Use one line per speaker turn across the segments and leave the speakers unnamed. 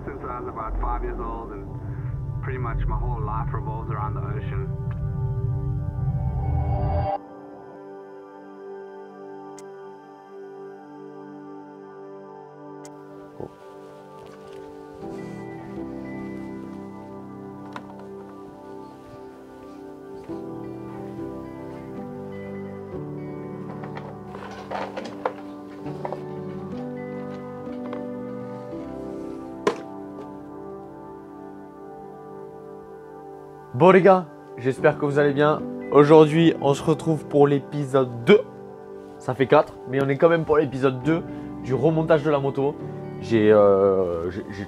fishing since I was about 5 years old, and pretty much my whole life revolves around the ocean.
Bon les gars, j'espère que vous allez bien. Aujourd'hui, on se retrouve pour l'épisode 2. Ça fait 4, mais on est quand même pour l'épisode 2 du remontage de la moto. J'ai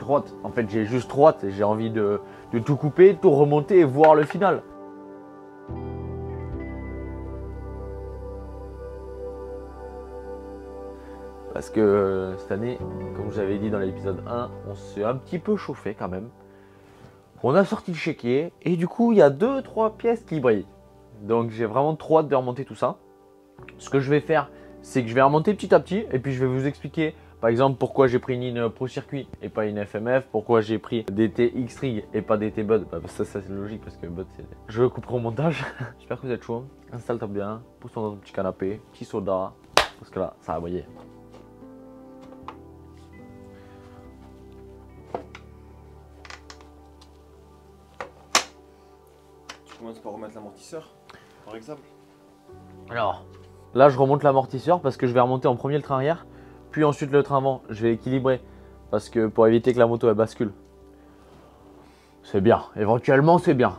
trop hâte. En fait, j'ai juste trop hâte. J'ai envie de tout couper, tout remonter et voir le final. Parce que cette année, comme je vous avais dit dans l'épisode 1, on s'est un petit peu chauffé quand même. On a sorti le chéquier et du coup il y a 2-3 pièces qui brillent. Donc j'ai vraiment trop hâte de remonter tout ça. Ce que je vais faire, c'est que je vais remonter petit à petit et puis je vais vous expliquer par exemple pourquoi j'ai pris une ligne Pro Circuit et pas une FMF, pourquoi j'ai pris DT X-Trig et pas DT Bud. Bah, ça c'est logique parce que Bud c'est... Je couperai au montage. J'espère que vous êtes chaud. Installe-toi bien, pousse-toi dans ton petit canapé, petit soda, parce que là ça va briller.
On commence par remettre l'amortisseur, par exemple.
Alors, là je remonte l'amortisseur parce que je vais remonter en premier le train arrière, puis ensuite le train avant. Je vais équilibrer parce que pour éviter que la moto elle bascule. C'est bien, éventuellement c'est bien.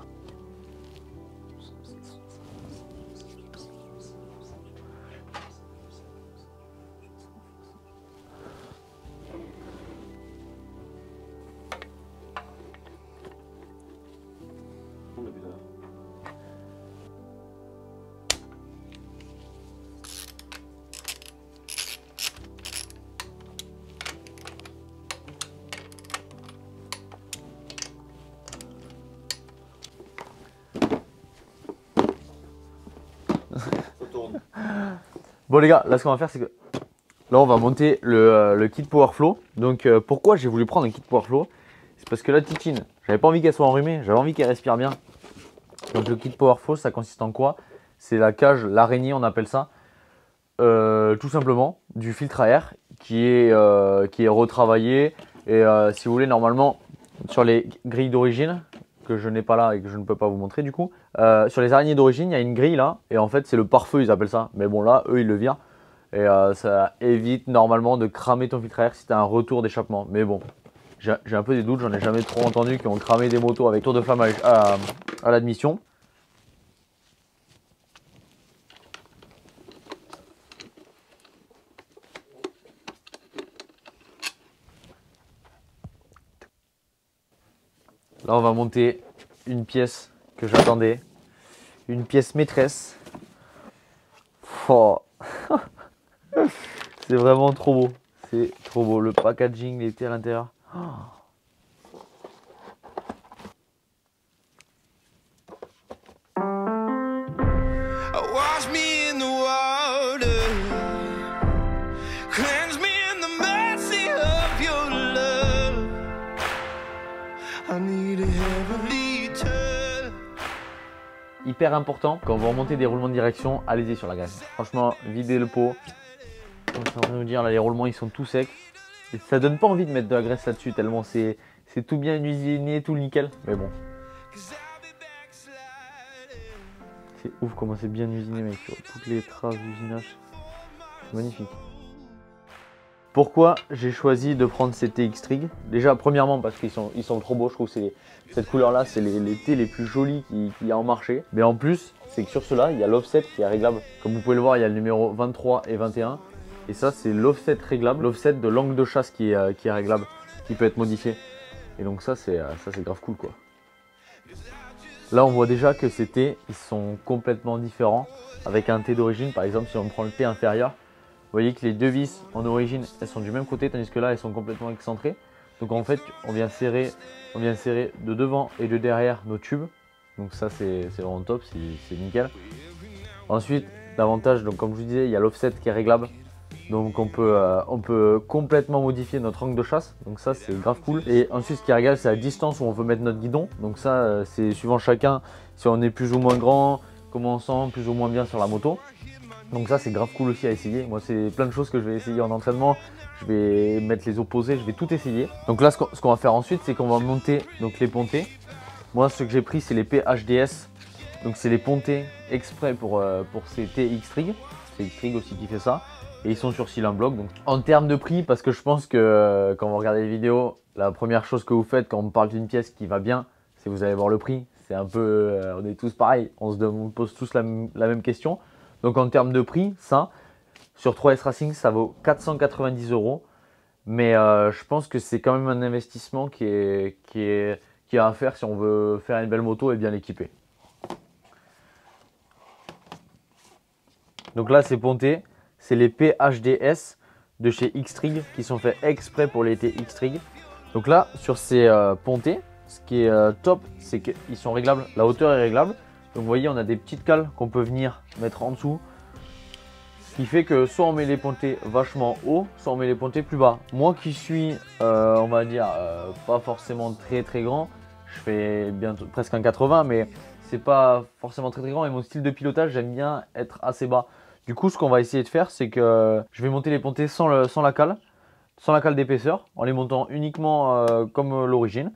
Bon les gars, là ce qu'on va faire c'est que là on va monter le kit Powerflow. Donc pourquoi j'ai voulu prendre un kit Powerflow? C'est parce que la Titine, j'avais pas envie qu'elle soit enrhumée, j'avais envie qu'elle respire bien. Donc le kit Powerflow ça consiste en quoi? C'est la cage, l'araignée on appelle ça. Tout simplement du filtre à air qui est retravaillé. Et si vous voulez normalement sur les grilles d'origine, que je n'ai pas là et que je ne peux pas vous montrer du coup. Sur les araignées d'origine, il y a une grille là, et en fait c'est le pare-feu ils appellent ça. Mais bon là, eux ils le virent, et ça évite normalement de cramer ton filtre à air si tu as un retour d'échappement. Mais bon, j'ai un peu des doutes, j'en ai jamais trop entendu qui ont cramé des motos avec tour de flamme à l'admission. Là on va monter une pièce que j'attendais, une pièce maîtresse. Oh. C'est vraiment trop beau, c'est trop beau, le packaging, les terres intérieures. Oh. Hyper important, quand vous remontez des roulements de direction, allez-y sur la graisse. Franchement, videz le pot. Comme je suis en train de vous dire, là les roulements ils sont tout secs. Et ça donne pas envie de mettre de la graisse là-dessus tellement c'est tout bien usiné, tout nickel. Mais bon. C'est ouf comment c'est bien usiné mec, tu vois, toutes les traces d'usinage. C'est magnifique. Pourquoi j'ai choisi de prendre ces TX-Trig? Déjà, premièrement, parce qu'ils sont trop beaux. Je trouve que cette couleur-là, c'est les T les plus jolis qu'il y a en marché. Mais en plus, c'est que sur ceux-là, il y a l'offset qui est réglable. Comme vous pouvez le voir, il y a le numéro 23 et 21. Et ça, c'est l'offset réglable. L'offset de l'angle de chasse qui est réglable, qui peut être modifié. Et donc ça, c'est grave cool, quoi. Là, on voit déjà que ces T, ils sont complètement différents. Avec un T d'origine, par exemple, si on prend le T inférieur, vous voyez que les deux vis en origine, elles sont du même côté, tandis que là, elles sont complètement excentrées. Donc en fait, on vient serrer de devant et de derrière nos tubes. Donc ça, c'est vraiment top, c'est nickel. Ensuite, l'avantage, donc comme je vous disais, il y a l'offset qui est réglable. Donc on peut complètement modifier notre angle de chasse, donc ça c'est grave cool. Et ensuite ce qui est régal, c'est la distance où on veut mettre notre guidon. Donc ça c'est suivant chacun, si on est plus ou moins grand, comment on sent plus ou moins bien sur la moto. Donc ça c'est grave cool aussi à essayer. Moi c'est plein de choses que je vais essayer en entraînement. Je vais mettre les opposés, je vais tout essayer. Donc là ce qu'on va faire ensuite, c'est qu'on va monter donc les pontées. Moi ce que j'ai pris c'est les PHDS. Donc c'est les pontées exprès pour ces TX-Trig. C'est X-Trig aussi qui fait ça. Et ils sont sur Cylin Block. Donc en termes de prix, parce que je pense que quand vous regardez les vidéos, la première chose que vous faites quand on parle d'une pièce qui va bien, c'est vous allez voir le prix. C'est un peu, on est tous pareils, on pose tous la même question. Donc en termes de prix, ça, sur 3S Racing, ça vaut 490 €. Mais je pense que c'est quand même un investissement qui est à faire si on veut faire une belle moto et bien l'équiper. Donc là, c'est ponté. C'est les PHDS de chez X-Trig qui sont faits exprès pour les X-Trig. Donc là, sur ces pontées, ce qui est top, c'est qu'ils sont réglables. La hauteur est réglable. Donc vous voyez, on a des petites cales qu'on peut venir mettre en dessous. Ce qui fait que soit on met les pontées vachement haut, soit on met les pontées plus bas. Moi qui suis, on va dire, pas forcément très grand, je fais bientôt presque un 80, mais c'est pas forcément très grand. Et mon style de pilotage, j'aime bien être assez bas. Du coup, ce qu'on va essayer de faire, c'est que je vais monter les pontées sans la cale d'épaisseur, en les montant uniquement comme l'origine,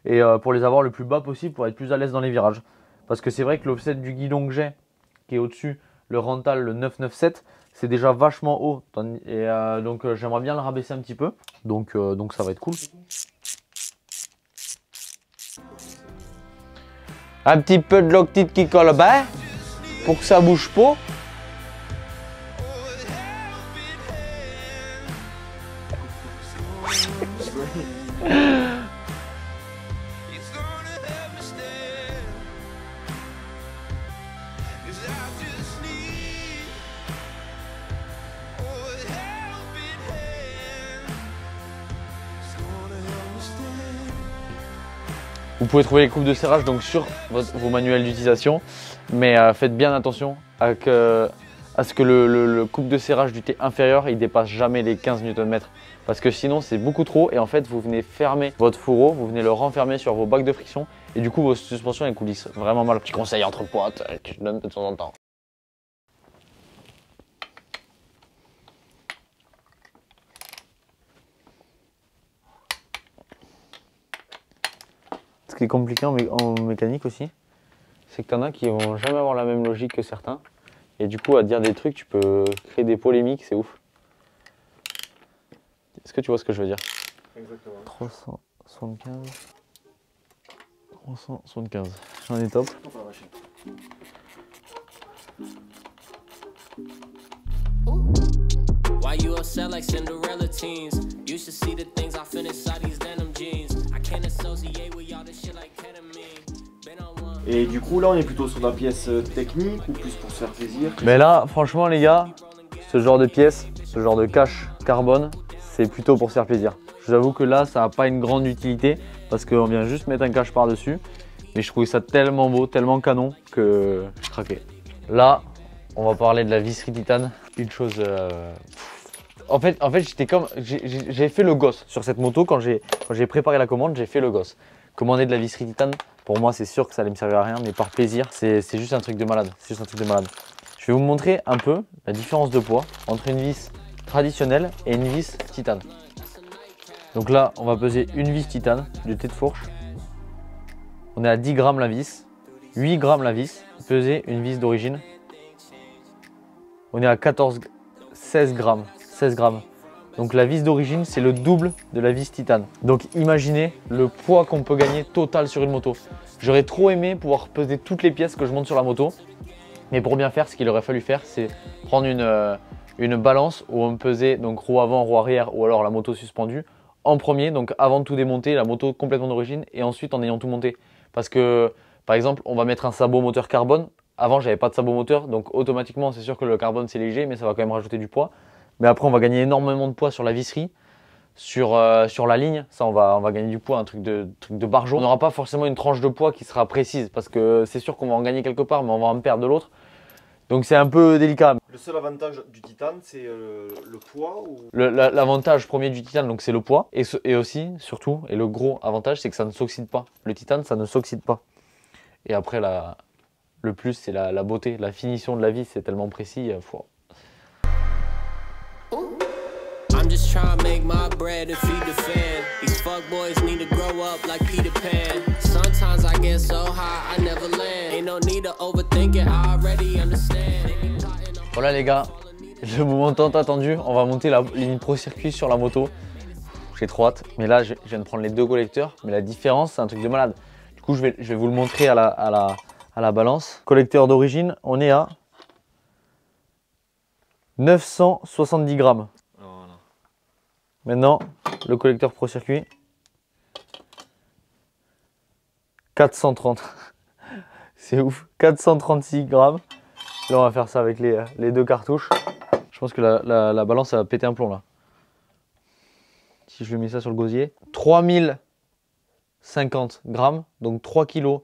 et pour les avoir le plus bas possible pour être plus à l'aise dans les virages. Parce que c'est vrai que l'offset du guidon que j'ai, qui est au-dessus, le Rental, le 997, c'est déjà vachement haut. Et donc j'aimerais bien le rabaisser un petit peu. Donc ça va être cool. Un petit peu de loctite qui colle bien, pour que ça bouge pas. Vous pouvez trouver les coupes de serrage donc sur vos manuels d'utilisation, mais faites bien attention à ce que le coupe de serrage du T inférieur il dépasse jamais les 15 Nm, parce que sinon c'est beaucoup trop et en fait vous venez fermer votre fourreau, vous venez le renfermer sur vos bacs de friction et du coup vos suspensions elles coulissent vraiment mal. Petit conseil entre potes que je donne de temps en temps. Ce qui est compliqué en mécanique aussi, c'est que tu en as qui vont jamais avoir la même logique que certains. Et du coup, à dire des trucs, tu peux créer des polémiques, c'est ouf. Est-ce que tu vois ce que je veux dire?
Exactement.
375. 375. J'en ai top. Why you upset like Cinderella teens? You should see the things I finish inside these denim jeans. I can't associate with y'all this shit like ketamine.
Et du coup là on est plutôt sur la pièce technique ou plus pour se faire plaisir?
Mais là franchement les gars, ce genre de pièce, ce genre de cache carbone, c'est plutôt pour se faire plaisir. Je vous avoue que là ça n'a pas une grande utilité parce qu'on vient juste mettre un cache par dessus. Mais je trouvais ça tellement beau, tellement canon que je craquais. Là on va parler de la visserie titane. Une chose... En fait j'étais comme... J'ai fait le gosse sur cette moto quand j'ai préparé la commande, j'ai fait le gosse. Commander de la visserie titane, pour moi c'est sûr que ça allait me servir à rien, mais par plaisir, c'est juste un truc de malade. C'est juste un truc de malade. Je vais vous montrer un peu la différence de poids entre une vis traditionnelle et une vis titane. Donc là, on va peser une vis titane de tête de fourche. On est à 10 grammes la vis, 8 grammes la vis, peser une vis d'origine. On est à 16 grammes. Donc la vis d'origine, c'est le double de la vis titane. Donc imaginez le poids qu'on peut gagner total sur une moto. J'aurais trop aimé pouvoir peser toutes les pièces que je monte sur la moto. Mais pour bien faire, ce qu'il aurait fallu faire, c'est prendre une balance où on pesait donc roue avant, roue arrière ou alors la moto suspendue en premier. Donc avant de tout démonter, la moto complètement d'origine et ensuite en ayant tout monté. Parce que par exemple, on va mettre un sabot moteur carbone. Avant, j'avais pas de sabot moteur, donc automatiquement, c'est sûr que le carbone c'est léger, mais ça va quand même rajouter du poids. Mais après, on va gagner énormément de poids sur la visserie, sur la ligne. Ça, on va gagner du poids, un truc de barjot. On n'aura pas forcément une tranche de poids qui sera précise parce que c'est sûr qu'on va en gagner quelque part, mais on va en perdre de l'autre. Donc c'est un peu délicat.
Le seul avantage du titane, c'est le poids ou...
L'avantage premier du titane, donc c'est le poids. Et aussi, surtout, et le gros avantage, c'est que ça ne s'oxyde pas. Le titane, ça ne s'oxyde pas. Et après, le plus, c'est la beauté, la finition de la vis, c'est tellement précis.
I'm just trying to make my bread and feed the fan. These fuckboys need to grow up like Peter Pan. Sometimes I get so high, I never land. Ain't no need to overthink it, I already understand.
Voilà les gars, le moment tant attendu, on va monter la ligne Pro Circuit sur la moto. J'ai trop hâte, mais là je viens de prendre les deux collecteurs, mais la différence c'est un truc de malade. Du coup je vais vous le montrer à la balance. Collecteur d'origine, on est à 970 grammes.
Voilà.
Maintenant, le collecteur Pro Circuit, 430. C'est ouf, 436 grammes. Là, on va faire ça avec les deux cartouches. Je pense que la balance, ça va péter un plomb là. Si je mets ça sur le gosier, 3050 grammes, donc 3 kg,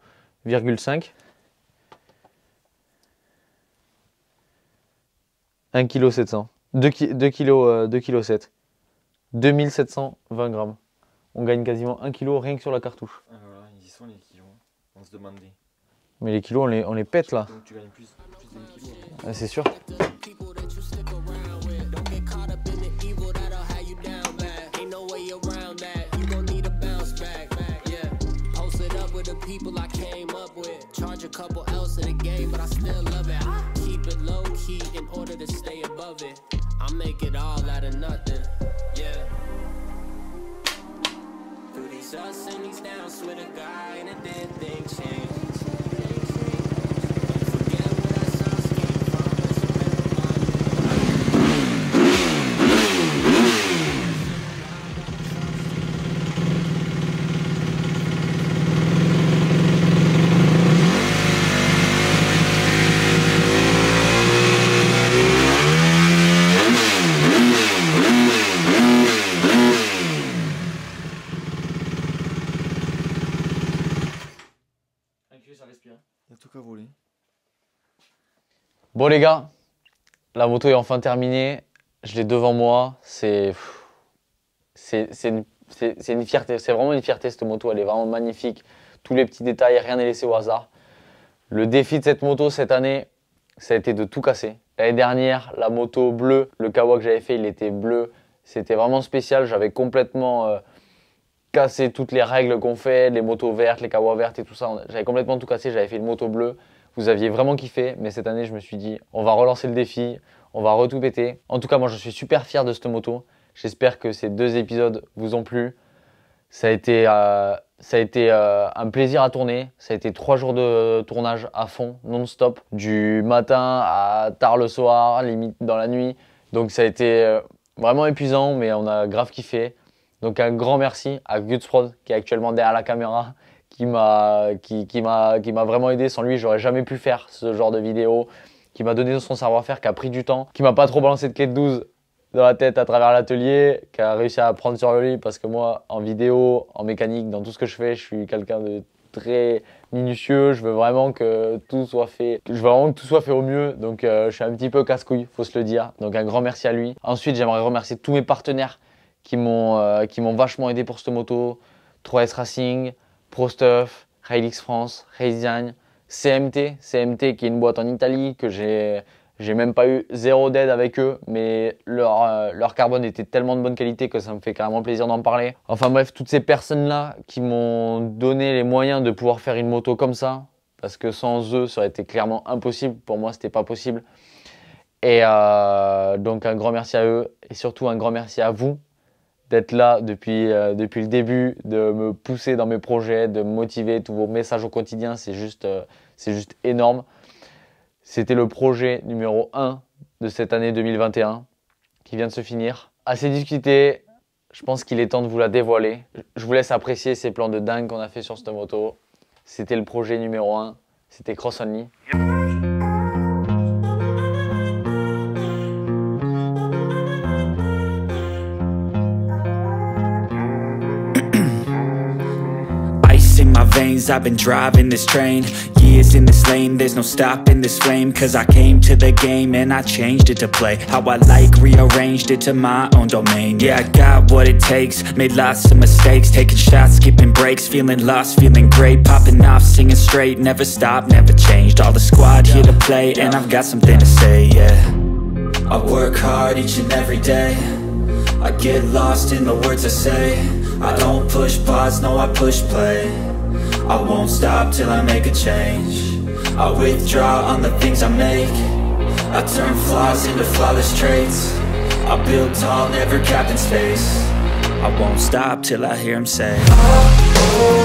1 kg 700. 2 kg 7. 2720 grammes. On gagne quasiment 1 kg rien que sur la cartouche.
Ah, voilà, ils y sont les kilos. On se demandait.
Mais les kilos, on les pète là.
Donc tu gagnes plus d'un kilo.
Ah, c'est sûr.
People I came up with, charge a couple else in the game, but I still love it. I keep it low key in order to stay above it. I make it all out of nothing, yeah. Through these ups and these downs, swear to God, and it did things change.
Ça respire. Il y a tout qu'à voler.
Bon les gars, la moto est enfin terminée. Je l'ai devant moi. C'est une fierté. C'est vraiment une fierté cette moto. Elle est vraiment magnifique. Tous les petits détails, rien n'est laissé au hasard. Le défi de cette moto cette année, ça a été de tout casser. L'année dernière, la moto bleue, le kawa que j'avais fait, il était bleu. C'était vraiment spécial. J'avais complètement cassé toutes les règles qu'on fait, les motos vertes, les kawa vertes et tout ça. J'avais complètement tout cassé. J'avais fait une moto bleue. Vous aviez vraiment kiffé. Mais cette année, je me suis dit, on va relancer le défi. On va retout péter. En tout cas, moi, je suis super fier de cette moto. J'espère que ces 2 épisodes vous ont plu. Ça a été un plaisir à tourner. Ça a été 3 jours de tournage à fond, non-stop. Du matin à tard le soir, limite dans la nuit. Donc ça a été vraiment épuisant, mais on a grave kiffé. Donc un grand merci à Gutsprod qui est actuellement derrière la caméra, qui m'a vraiment aidé. Sans lui, j'aurais jamais pu faire ce genre de vidéo, qui m'a donné son savoir-faire, qui a pris du temps, qui m'a pas trop balancé de clé de 12 dans la tête à travers l'atelier, qui a réussi à prendre sur le lit parce que moi, en vidéo, en mécanique, dans tout ce que je fais, je suis quelqu'un de très minutieux. Je veux vraiment que tout soit fait. Je veux vraiment que tout soit fait au mieux. Donc je suis un petit peu casse-couille, faut se le dire. Donc un grand merci à lui. Ensuite, j'aimerais remercier tous mes partenaires qui m'ont vachement aidé pour cette moto. 3S Racing, ProStuff, Railix France, Racedesign, CMT qui est une boîte en Italie que j'ai même pas eu 0 d'aide avec eux, mais leur carbone était tellement de bonne qualité que ça me fait carrément plaisir d'en parler. Enfin bref, toutes ces personnes-là qui m'ont donné les moyens de pouvoir faire une moto comme ça, parce que sans eux, ça aurait été clairement impossible. Pour moi, c'était pas possible. Et donc un grand merci à eux et surtout un grand merci à vous d'être là depuis le début, de me pousser dans mes projets, de me motiver. Tous vos messages au quotidien, c'est juste énorme. C'était le projet numéro 1 de cette année 2021 qui vient de se finir. Assez discuté, je pense qu'il est temps de vous la dévoiler. Je vous laisse apprécier ces plans de dingue qu'on a fait sur cette moto. C'était le projet numéro 1, c'était Cross Only.
in my veins, years I've been driving this train, years in this lane, there's no stopping this flame. Cause I came to the game and I changed it to play how I like, rearranged it to my own domain. Yeah, I got what it takes, made lots of mistakes, taking shots, skipping breaks, feeling lost, feeling great, popping off, singing straight, never stopped, never changed. All the squad here to play and I've got something to say, yeah. I work hard each and every day, I get lost in the words I say. I don't push pause, no I push play. I won't stop till I make a change. I withdraw on the things I make. I turn flaws into flawless traits. I build tall, never capped in space. I won't stop till I hear him say, oh, oh.